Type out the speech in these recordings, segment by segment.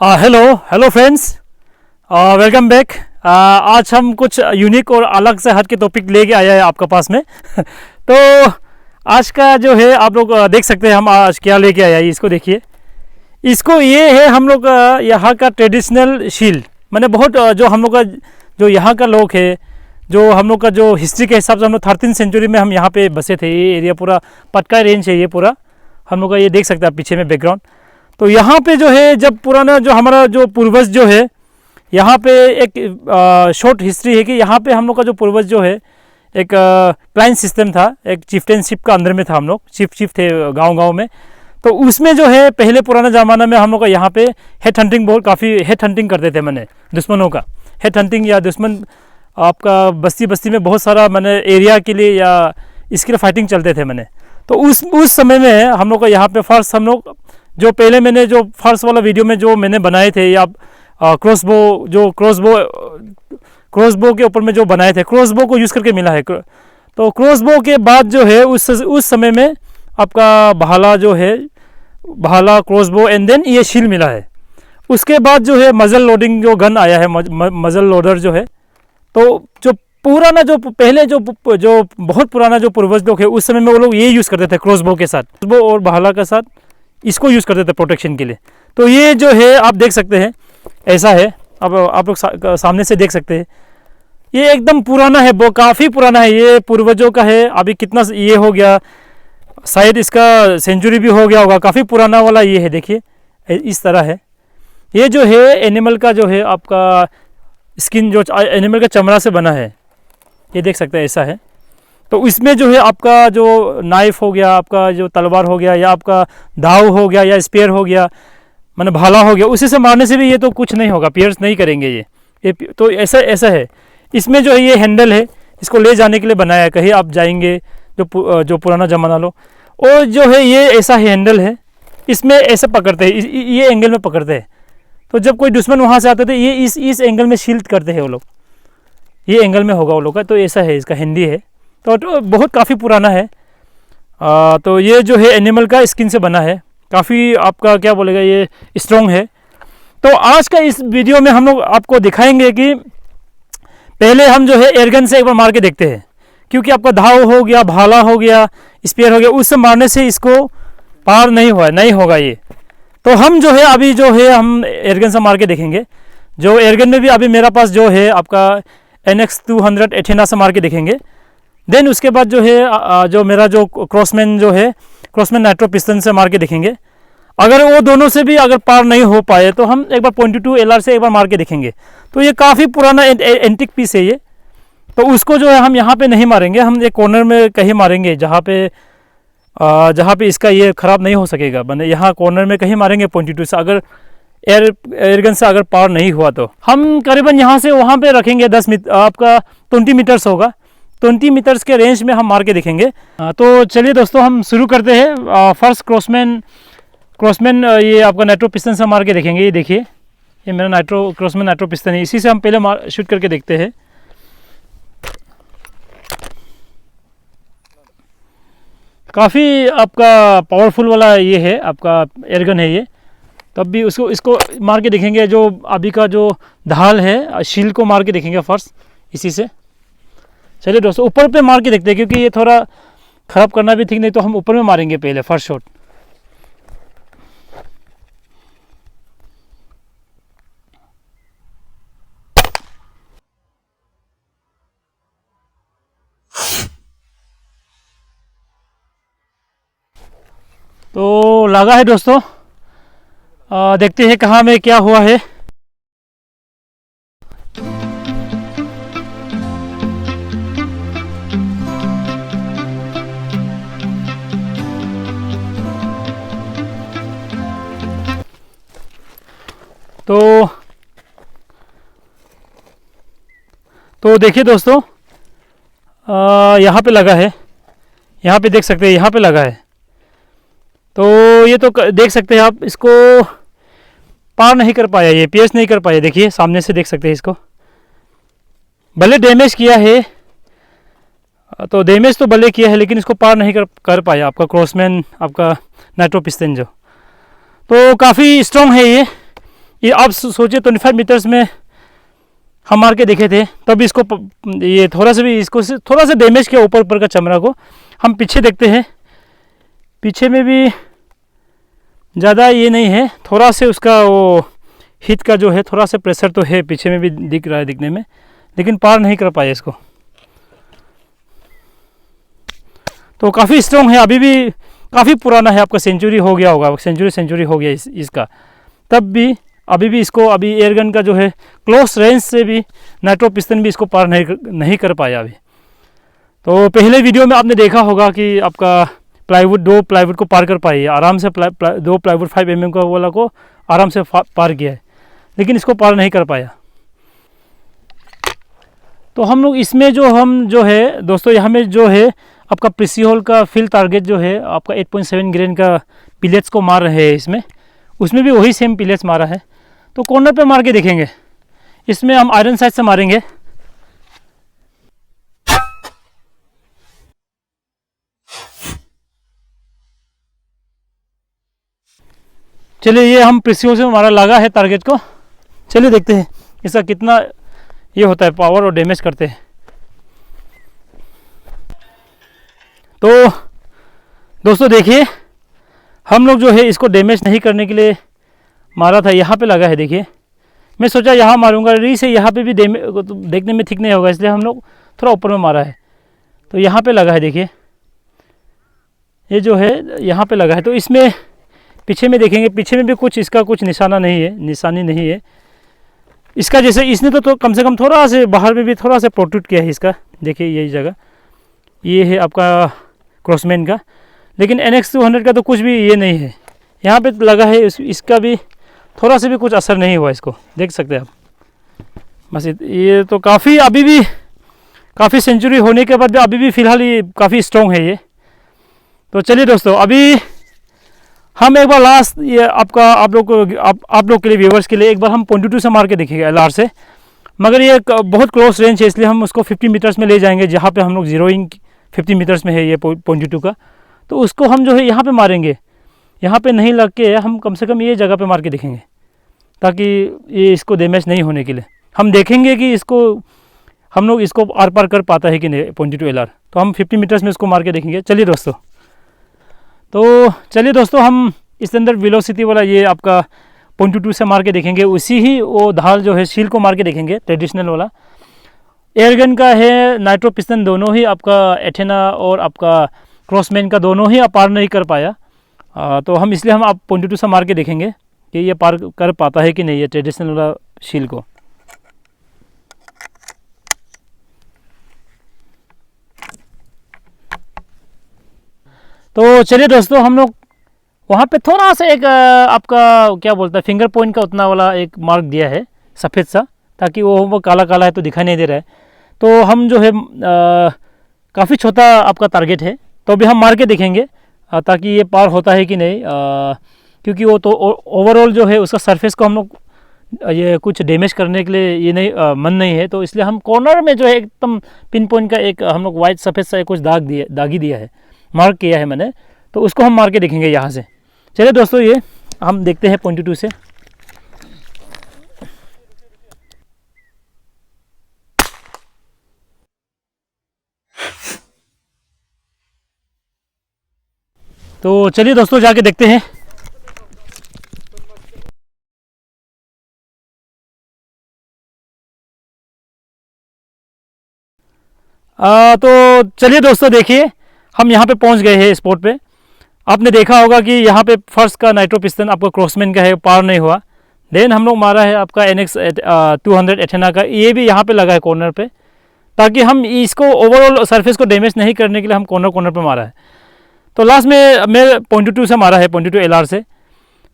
Hello hello friends, welcome back. आज हम कुछ यूनिक और अलग से हट के टॉपिक लेके आया है आपका पास में। तो आज का जो है आप लोग देख सकते हैं हम आज क्या लेके आया है। इसको देखिए, इसको ये है हम लोग यहाँ का ट्रेडिशनल शील। मैंने बहुत जो हम लोग का जो यहाँ का लोग है, जो हम लोग का जो हिस्ट्री के हिसाब से हम लोग 13th सेंचुरी में हम यहाँ पे बसे थे। ये एरिया पूरा पटका रेंज है, ये पूरा हम लोग का। ये देख सकते हैं आप पीछे में बैकग्राउंड। तो यहाँ पे जो है जब पुराना जो हमारा जो पूर्वज जो है, यहाँ पे एक शॉर्ट हिस्ट्री है कि यहाँ पे हम लोग का जो पूर्वज जो है एक क्लाइन सिस्टम था, एक चिफ्टेनशिप का अंदर में था। हम लोग चिफ थे गांव-गांव में। तो उसमें जो है पहले पुराना ज़माना में हम लोग का यहाँ पे हेड हंटिंग बहुत काफ़ी हेड हंटिंग करते थे। मैंने दुश्मनों का हेड हंटिंग या दुश्मन आपका बस्ती बस्ती में बहुत सारा मैंने एरिया के लिए या इसके लिए फाइटिंग चलते थे मैंने। तो उस समय में हम लोग का यहाँ पे फर्स्ट हम लोग जो पहले मैंने जो फर्स्ट वाला वीडियो में जो मैंने बनाए थे या क्रॉसबो के ऊपर में जो बनाए थे, क्रॉसबो को यूज़ करके मिला है। तो क्रॉसबो के बाद जो है उस समय में आपका भाला जो है, भाला क्रॉसबो एंड देन ये शील मिला है। उसके बाद जो है मजल लोडिंग जो गन आया है, मजल लोडर जो है। तो जो पुराना जो पहले जो बहुत पुराना जो पूर्वज लोग है उस समय में वो लोग ये यूज़ करते थे क्रॉसबो के साथ, क्रॉसबो और भाला के साथ इसको यूज़ करते थे प्रोटेक्शन के लिए। तो ये जो है आप देख सकते हैं ऐसा है। अब आप लोग सामने से देख सकते हैं, ये एकदम पुराना है, वो काफ़ी पुराना है। ये पूर्वजों का है। अभी कितना ये हो गया, शायद इसका सेंचुरी भी हो गया होगा। काफ़ी पुराना वाला ये है, देखिए इस तरह है। ये जो है एनिमल का जो है आपका स्किन, जो एनिमल का चमड़ा से बना है, ये देख सकते हैं ऐसा है। तो इसमें जो है आपका जो नाइफ हो गया, आपका जो तलवार हो गया, या आपका दाव हो गया, या स्पेयर हो गया, माने भाला हो गया, उसी से मारने से भी ये तो कुछ नहीं होगा, पियर्स नहीं करेंगे ये। तो ऐसा है। इसमें जो है ये हैंडल है, इसको ले जाने के लिए बनाया है। कहीं आप जाएंगे जो पुराना ज़माना लो, और जो है ये ऐसा हैंडल है, इसमें ऐसे पकड़ते हैं, ये एंगल में पकड़ते हैं। तो जब कोई दुश्मन वहाँ से आते थे, ये इस एंगल में शील्ड करते हैं वो लोग। ये एंगल में होगा वो लोग का। तो ऐसा है, इसका हिंदी है। तो बहुत काफ़ी पुराना है। तो ये जो है एनिमल का स्किन से बना है, काफ़ी आपका क्या बोलेगा, ये स्ट्रॉन्ग है। तो आज का इस वीडियो में हम लोग आपको दिखाएंगे कि पहले हम जो है एयरगन से एक बार मार के देखते हैं, क्योंकि आपका धाव हो गया, भाला हो गया, स्पेयर हो गया, उससे मारने से इसको पार नहीं होगा ये। तो हम जो है अभी जो है हम एयरगन से मार के देखेंगे। जो एयरगन में भी अभी मेरा पास जो है आपका NX-200 एथेना से मार के देखेंगे। देन उसके बाद जो है जो मेरा जो क्रॉसमैन जो है, क्रॉसमैन नाइट्रो पिस्टन से मार के देखेंगे। अगर वो दोनों से भी अगर पार नहीं हो पाए तो हम एक बार .22 LR से एक बार मार के देखेंगे। तो ये काफ़ी पुराना एंटिक पीस है ये। तो उसको जो है हम यहाँ पे नहीं मारेंगे, हम एक कॉर्नर में कहीं मारेंगे जहाँ पे इसका ये ख़राब नहीं हो सकेगा। मैंने यहाँ कॉर्नर में कहीं मारेंगे .22 से। अगर एयरगन से अगर पार नहीं हुआ तो हम करीबन यहाँ से वहाँ पे रखेंगे 10 मीटर, आपका 20 मीटर्स होगा। 20 मीटर्स के रेंज में हम मार के देखेंगे। तो चलिए दोस्तों, हम शुरू करते हैं। फर्स्ट क्रॉसमैन ये आपका नाइट्रो पिस्टन से मार के देखेंगे। ये देखिए, ये मेरा क्रॉसमैन नाइट्रो पिस्टन है। इसी से हम पहले शूट करके देखते हैं। काफ़ी आपका पावरफुल वाला ये है, आपका एयरगन है ये। तब भी इसको मार के देखेंगे। जो अभी का जो ढाल है, शील को मार के देखेंगे फर्स्ट इसी से। चलिए दोस्तों, ऊपर पे मार के देखते हैं, क्योंकि ये थोड़ा ख़राब करना भी ठीक नहीं। तो हम ऊपर में मारेंगे पहले फर्स्ट शॉट। तो लगा है दोस्तों, देखते हैं कहाँ में क्या हुआ है। तो देखिए दोस्तों, यहाँ पे लगा है, यहाँ पे देख सकते हैं, यहाँ पे लगा है। तो ये तो देख सकते हैं आप, इसको पार नहीं कर पाया, ये pierce नहीं कर पाया। देखिए सामने से देख सकते हैं इसको। भले डैमेज किया है, तो डैमेज तो भले किया है, लेकिन इसको पार नहीं कर पाया आपका क्रॉसमैन, आपका नाइट्रो पिस्टन जो। तो काफ़ी स्ट्रॉन्ग है ये। ये आप सोचिए 25 मीटर्स में हम मार के देखे थे, तब इसको ये थोड़ा सा भी इसको थोड़ा सा डैमेज किया ऊपर ऊपर का चमड़ा को। हम पीछे देखते हैं, पीछे में भी ज़्यादा ये नहीं है, थोड़ा से उसका वो हीट का जो है थोड़ा सा प्रेशर तो है, पीछे में भी दिख रहा है दिखने में, लेकिन पार नहीं कर पाए इसको। तो काफ़ी स्ट्रॉन्ग है, अभी भी काफ़ी पुराना है, आपका सेंचुरी हो गया होगा, सेंचुरी हो गया इसका, तब भी अभी भी इसको अभी एयरगन का जो है क्लोज रेंज से भी नाइट्रो पिस्टन भी इसको पार नहीं कर पाया अभी। तो पहले वीडियो में आपने देखा होगा कि आपका दो प्लाईवुड को पार कर पाई है आराम से, दो प्लाईवुड 5 mm का वाला को आराम से पार किया है, लेकिन इसको पार नहीं कर पाया। तो हम लोग इसमें जो है दोस्तों, यहाँ में जो है आपका प्रिसीहोल का फील्ड टारगेट जो है आपका 8.7 ग्रेन का पिलेट्स को मार रहे हैं इसमें, उसमें भी वही सेम पिलेट्स मारा है। तो कॉर्नर पे मार के देखेंगे, इसमें हम आयरन साइड से मारेंगे। चलिए, ये हम प्रिसीहोल से हमारा लगा है टारगेट को, चलिए देखते हैं इसका कितना ये होता है पावर और डैमेज करते हैं। तो दोस्तों देखिए, हम लोग जो है इसको डैमेज नहीं करने के लिए मारा था, यहाँ पे लगा है देखिए। मैं सोचा यहाँ मारूंगा, री से यहाँ पे भी देखने में ठीक नहीं होगा, इसलिए हम लोग थोड़ा ऊपर में मारा है। तो यहाँ पे लगा है देखिए, ये जो है यहाँ पे लगा है। तो इसमें पीछे में देखेंगे, पीछे में भी कुछ इसका कुछ निशानी नहीं है इसका। जैसे इसने तो कम से कम थोड़ा से बाहर में भी थोड़ा सा प्रोट्रूड किया है इसका, देखिए यही जगह ये है आपका क्रॉसमैन का, लेकिन NX200 का तो कुछ भी ये नहीं है, यहाँ पे लगा है। इसका भी थोड़ा सा भी कुछ असर नहीं हुआ, इसको देख सकते हैं आप। बस ये तो काफ़ी अभी भी काफ़ी सेंचुरी होने के बाद भी अभी भी फ़िलहाल ये काफ़ी स्ट्रॉन्ग है ये। तो चलिए दोस्तों, अभी हम एक बार लास्ट ये आप लोग के लिए, व्यूवर्स के लिए एक बार हम .22 से मार के देखेंगे LR से, मगर ये बहुत क्लोज रेंज है, इसलिए हम उसको 50 मीटर्स में ले जाएंगे, जहाँ पे हम लोग जीरोइंग 50 मीटर्स में है ये .22 का। तो उसको हम जो है यहाँ पे मारेंगे, यहाँ पे नहीं लग के हम कम से कम ये जगह पे मार के देखेंगे, ताकि ये इसको डैमेज नहीं होने के लिए। हम देखेंगे कि हम लोग इसको आर पार कर पाता है कि नहीं .22 LR। तो हम 50 मीटर्स में इसको मार के देखेंगे। चलिए दोस्तों, हम इसके अंदर वेलोसिटी वाला ये आपका .22 से मार के देखेंगे, उसी ही वो ढाल जो है शील को मार के देखेंगे, ट्रेडिशनल वाला। एयरगन का है नाइट्रो पिस्टन, दोनों ही आपका एथेना और आपका क्रॉसमैन का दोनों ही पार नहीं कर पाया। तो हम इसलिए हम .22 से मार के देखेंगे कि ये पार कर पाता है कि नहीं ये ट्रेडिशनल वाला शील को। तो चलिए दोस्तों, हम लोग वहाँ पे थोड़ा सा एक आपका क्या बोलता है फिंगर पॉइंट का उतना वाला एक मार्क दिया है सफ़ेद सा, ताकि वो काला काला है तो दिखाई नहीं दे रहा है। तो हम जो है काफ़ी छोटा आपका टारगेट है, तो अभी हम मार के देखेंगे ताकि ये पार होता है कि नहीं, क्योंकि वो तो ओवरऑल जो है उसका सरफेस को हम लोग ये कुछ डैमेज करने के लिए ये नहीं मन नहीं है। तो इसलिए हम कॉर्नर में जो है एकदम पिन पॉइंट का एक हम लोग वाइट सफ़ेद सा कुछ दागी दिया है, मार्क किया है मैंने, तो उसको हम मार के देखेंगे यहाँ से। चलिए दोस्तों, ये हम देखते हैं .22 से। तो चलिए दोस्तों, जाके देखते हैं। तो चलिए दोस्तों, देखिए हम यहाँ पे पहुँच गए हैं स्पॉट पे। आपने देखा होगा कि यहाँ पे फर्स्ट का नाइट्रो पिस्टन आपका क्रॉसमैन का है, पार नहीं हुआ। देन हम लोग मारा है आपका NX200 एथेना का, ये भी यहाँ पे लगा है कॉर्नर पे, ताकि हम इसको ओवरऑल सरफेस को डैमेज नहीं करने के लिए हम कॉर्नर पे मारा है। तो लास्ट में मैं .22 से मारा है, .22 LR से।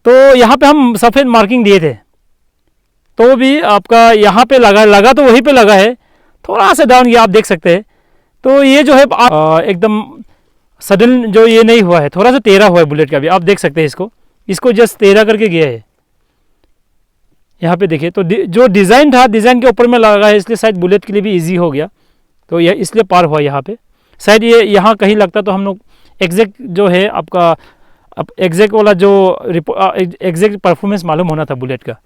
तो यहाँ पे हम सफ़ेद मार्किंग दिए थे, तो भी आपका यहाँ पे लगा तो वहीं पे लगा है, थोड़ा सा डाउन, ये आप देख सकते हैं। तो ये जो है एकदम सडन जो ये नहीं हुआ है, थोड़ा सा टेढ़ा हुआ है बुलेट का भी, आप देख सकते हैं इसको जस्ट टेढ़ा करके गया है यहाँ पे देखिए। तो जो डिज़ाइन था, डिज़ाइन के ऊपर में लगा है, इसलिए शायद बुलेट के लिए भी इजी हो गया, तो यह इसलिए पार हुआ यहाँ पे। शायद ये यहाँ कहीं लगता तो हम लोग एग्जैक्ट जो है आपका एग्जैक्ट वाला जो एग्जैक्ट परफॉर्मेंस मालूम होना था बुलेट का,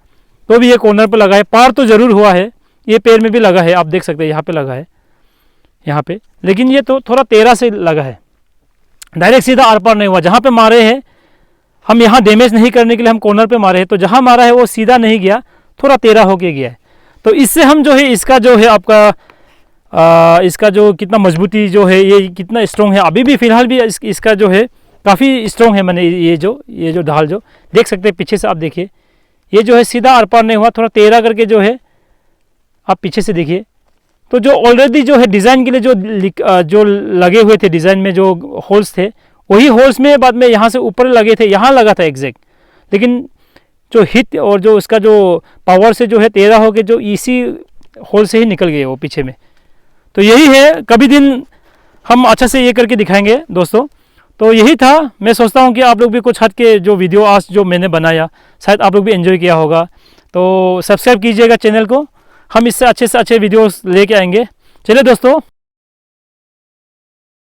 तो भी ये कॉर्नर पे लगा है। पार तो ज़रूर हुआ है, ये पैर में भी लगा है, आप देख सकते हैं यहाँ पे लगा है, यहाँ पे, लेकिन ये तो थोड़ा टेढ़ा से लगा है, डायरेक्ट सीधा आर पार नहीं हुआ। जहाँ पे मारे हैं हम, यहाँ डैमेज नहीं करने के लिए हम कॉर्नर पे मारे हैं, तो जहाँ मारा है वो सीधा नहीं गया, थोड़ा टेढ़ा होके गया है। तो इससे हम जो है इसका जो है आपका इसका जो कितना मजबूती जो है, ये कितना स्ट्रॉन्ग है, अभी भी फ़िलहाल भी इसका जो है काफ़ी स्ट्रॉन्ग है। मैंने ये जो ढाल जो देख सकते हैं पीछे से, आप देखिए ये जो है सीधा आर पार नहीं हुआ, थोड़ा टेढ़ा करके जो है, आप पीछे से देखिए। तो जो ऑलरेडी जो है डिज़ाइन के लिए जो लगे हुए थे, डिज़ाइन में जो होल्स थे, वही होल्स में बाद में यहाँ से ऊपर लगे थे, यहाँ लगा था एग्जैक्ट, लेकिन जो हिट और जो उसका जो पावर से जो है टेढ़ा होकर जो इसी होल से ही निकल गए वो पीछे में। तो यही है, कभी दिन हम अच्छा से ये करके दिखाएंगे दोस्तों। तो यही था, मैं सोचता हूँ कि आप लोग भी कुछ हद के जो वीडियो आज जो मैंने बनाया, शायद आप लोग भी एंजॉय किया होगा। तो सब्सक्राइब कीजिएगा चैनल को, हम इससे अच्छे वीडियोस लेके आएंगे। चलिए दोस्तों,